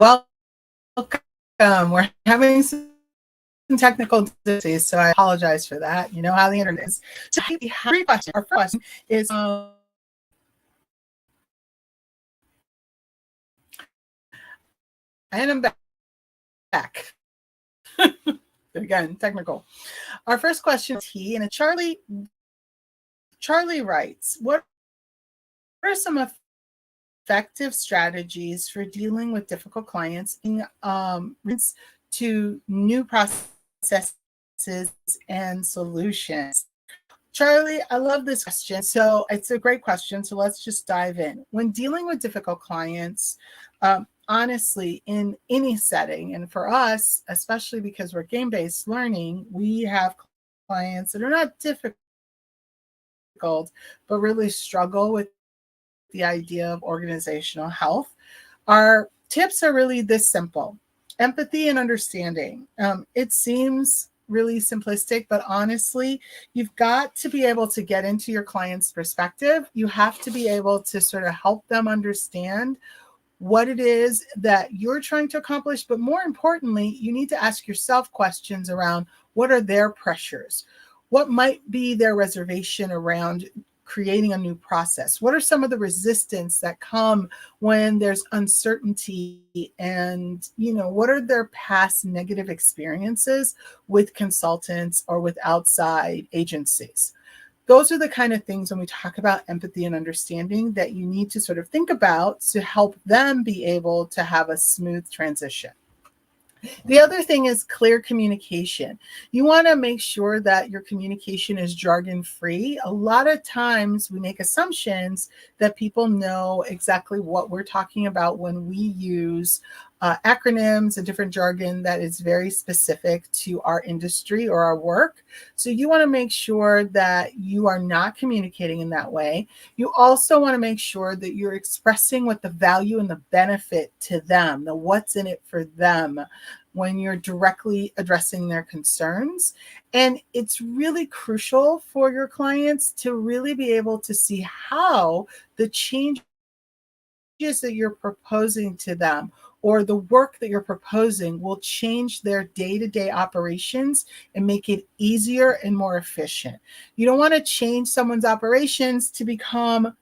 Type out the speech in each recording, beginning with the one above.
Welcome. We're having some technical difficulties, so I apologize for that. You know how the internet is. So we have three questions. Our first question is, and I'm back. Again, technical. Our first question is and Charlie. Charlie writes, "What are some effective strategies for dealing with difficult clients in to new processes and solutions?" Charlie, I love this question. So it's a great question. So let's just dive in. When dealing with difficult clients, honestly, in any setting, and for us, especially because we're game based learning, we have clients that are not difficult, but really struggle with the idea of organizational health. Our tips are really this simple: empathy and understanding. It seems really simplistic, but honestly, you've got to be able to get into your client's perspective. You have to be able to sort of help them understand what it is that you're trying to accomplish. But more importantly, you need to ask yourself questions around what are their pressures? What might be their reservation around creating a new process? What are some of the resistance that come when there's uncertainty? And, what are their past negative experiences with consultants or with outside agencies? Those are the kind of things when we talk about empathy and understanding that you need to sort of think about to help them be able to have a smooth transition. The other thing is clear communication. You want to make sure that your communication is jargon free. A lot of times we make assumptions that people know exactly what we're talking about when we use acronyms and different jargon that is very specific to our industry or our work. So you want to make sure that you are not communicating in that way. You also want to make sure that you're expressing what the value and the benefit to them, the what's in it for them, when you're directly addressing their concerns. And it's really crucial for your clients to really be able to see how the changes that you're proposing to them or the work that you're proposing will change their day-to-day operations and make it easier and more efficient. You don't want to change someone's operations to become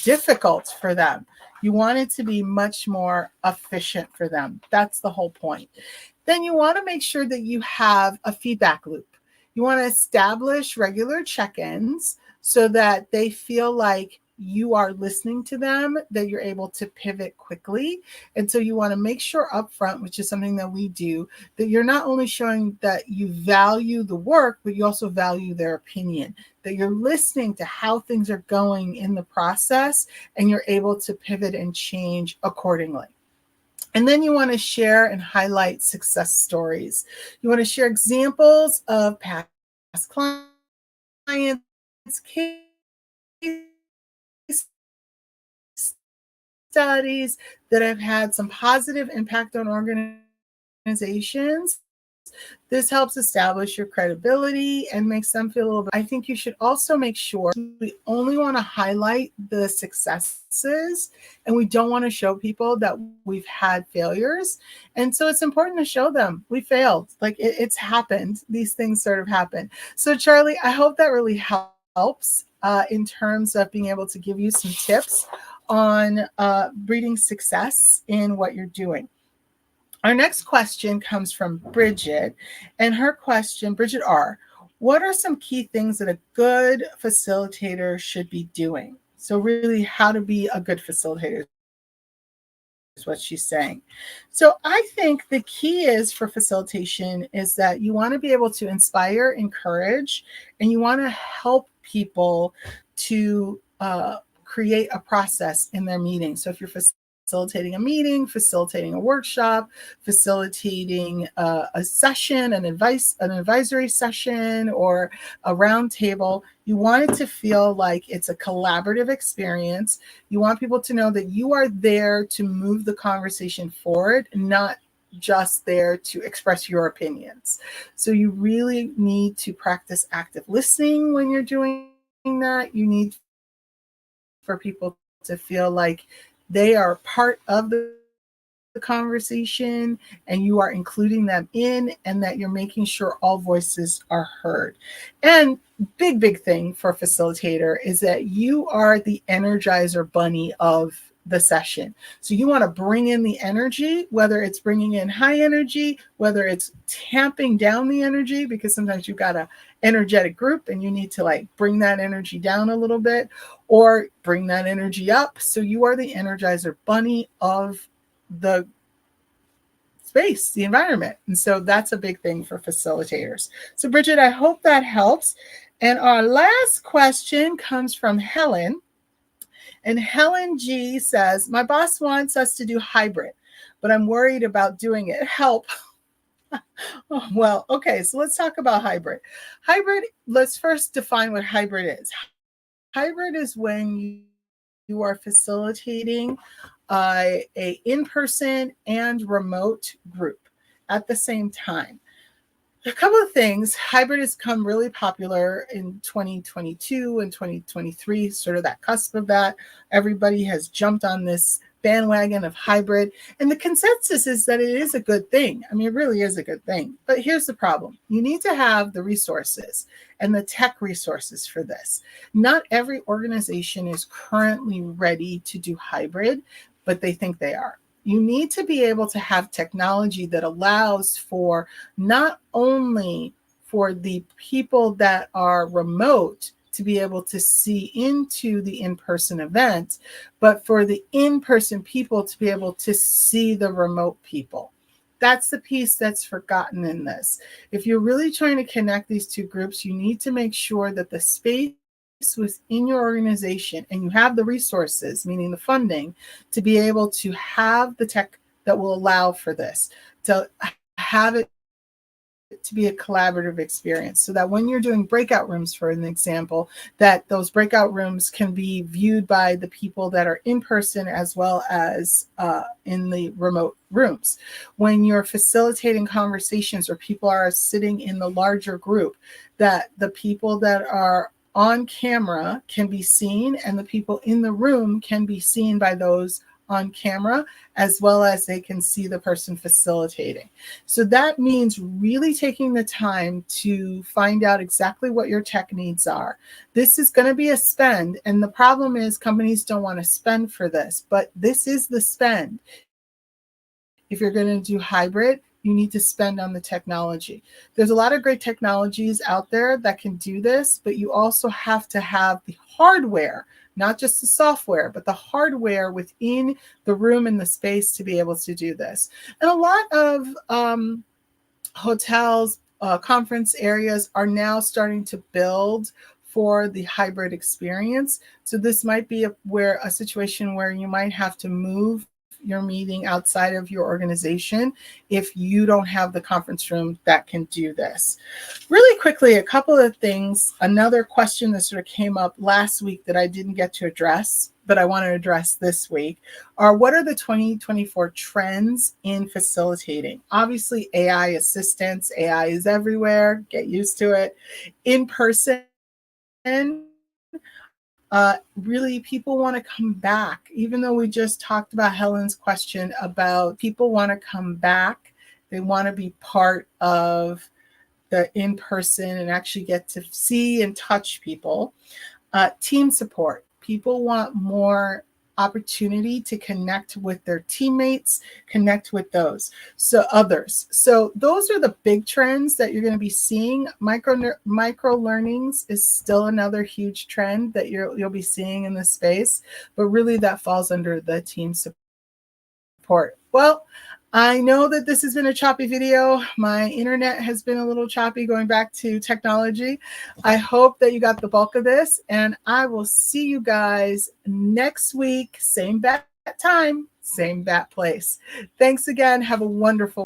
difficult for them. You want it to be much more efficient for them. That's the whole point. Then you want to make sure that you have a feedback loop. You want to establish regular check ins so that they feel like you are listening to them, that you're able to pivot quickly. And so you want to make sure upfront, which is something that we do, that you're not only showing that you value the work, but you also value their opinion, that you're listening to how things are going in the process and you're able to pivot and change accordingly. And then you want to share and highlight success stories. You want to share examples of past clients, case studies that have had some positive impact on organizations. This helps establish your credibility and makes them feel a little bit. I think you should also make sure we only want to highlight the successes and we don't want to show people that we've had failures. And so it's important to show them we failed. Like it's happened. These things sort of happen. So, Charlie, I hope that really helps in terms of being able to give you some tips on breeding success in what you're doing. Our next question comes from Bridget, and her question, Bridget R. What are some key things that a good facilitator should be doing? So, really, how to be a good facilitator is what she's saying. So, I think the key is for facilitation is that you want to be able to inspire, encourage, and you want to help people to create a process in their meeting. So, if you're facilitating a meeting, facilitating a workshop, facilitating a session, an advisory session, or a roundtable. You want it to feel like it's a collaborative experience. You want people to know that you are there to move the conversation forward, not just there to express your opinions. So you really need to practice active listening when you're doing that. You need for people to feel like they are part of the the conversation and you are including them in, and that you're making sure all voices are heard. And big thing for a facilitator is that you are the energizer bunny of the session. So you want to bring in the energy, whether it's bringing in high energy, whether it's tamping down the energy, because sometimes you've got a energetic group and you need to like bring that energy down a little bit or bring that energy up. So you are the energizer bunny of the space, the environment. And so that's a big thing for facilitators. So Bridget, I hope that helps. And our last question comes from Helen. And Helen G says, my boss wants us to do hybrid, but I'm worried about doing it. Help. Oh, well, okay, so let's talk about hybrid. Hybrid, let's first define what hybrid is. Hybrid is when you are facilitating a in-person and remote group at the same time. A couple of things. Hybrid has come really popular in 2022 and 2023, sort of that cusp of that. Everybody has jumped on this bandwagon of hybrid. And the consensus is that it is a good thing. I mean, it really is a good thing. But here's the problem. You need to have the resources and the tech resources for this. Not every organization is currently ready to do hybrid, but they think they are. You need to be able to have technology that allows for not only for the people that are remote to be able to see into the in-person event, but for the in-person people to be able to see the remote people. That's the piece that's forgotten in this. If you're really trying to connect these two groups, you need to make sure that the space within your organization and you have the resources, meaning the funding, to be able to have the tech that will allow for this, to have it to be a collaborative experience, so that when you're doing breakout rooms, for an example, that those breakout rooms can be viewed by the people that are in person as well as in the remote rooms. When you're facilitating conversations or people are sitting in the larger group, that the people that are on camera can be seen and the people in the room can be seen by those on camera, as well as they can see the person facilitating. So that means really taking the time to find out exactly what your tech needs are. This is going to be a spend, and the problem is companies don't want to spend for this, but this is the spend. If you're going to do hybrid, you need to spend on the technology. There's a lot of great technologies out there that can do this, but you also have to have the hardware, not just the software, but the hardware within the room and the space to be able to do this. And a lot of hotels, conference areas are now starting to build for the hybrid experience. So this might be a situation where you might have to move your meeting outside of your organization if you don't have the conference room that can do this. Really quickly, a couple of things. Another question that sort of came up last week that I didn't get to address, but I want to address this week, are what are the 2024 trends in facilitating? Obviously, AI assistance. AI is everywhere. Get used to it. In person, really people want to come back, even though we just talked about Helen's question about people want to come back. They want to be part of the in-person and actually get to see and touch people. Team support. People want more opportunity to connect with their teammates, connect with those. So others. So those are the big trends that you're going to be seeing. Micro learnings is still another huge trend that you'll be seeing in this space, but really that falls under the team support. Well, I know that this has been a choppy video. My internet has been a little choppy going back to technology. I hope that you got the bulk of this, and I will see you guys next week. Same bat time, same bat place. Thanks again. Have a wonderful